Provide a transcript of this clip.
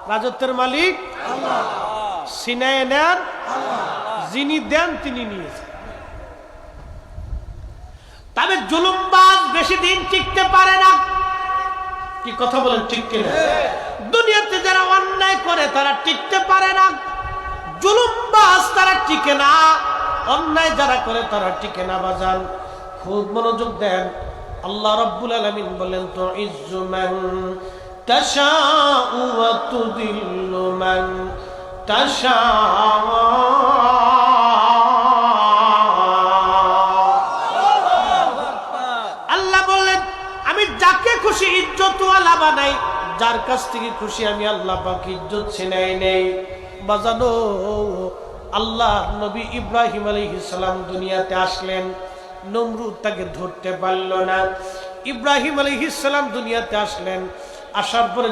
রাজত্বের মালিক আল্লাহ, ছিনায় নেন আল্লাহ, যিনি দেন তিনি নিয়েছেন। তবে জুলুমবাজ বেশি দিন টিকতে পারে না। কি কথা বলেন, ঠিক কিনা? দুনিয়াতে যারা অন্যায় করে তারা টিকতে পারে না, জুলুমবাজ তারা টিকে না, অন্যায় যারা করে তারা টিকে না। বাজান খুব মনোযোগ দেন। আল্লাহ রাব্বুল আলামিন বলেন, তো ইজ্জু মান তাশাউ ওয়া তুযিল্লু মান তাশাউ। আল্লাহ বলেন, আমি যাকে খুশি ইজ্জতওয়ালা বানাই, যার কাছ থেকে খুশি আমি আল্লাহ পাক ইজ্জত ছিনাই নেই। বাজানো, আল্লাহ নবী ইব্রাহিম আলাইহিস সালাম দুনিয়াতে আসলেন, নমরুদ তাকে ধরতে পারল না। ইব্রাহিম আলাইহিস সালাম দুনিয়াতে আসলেন, আসার পরে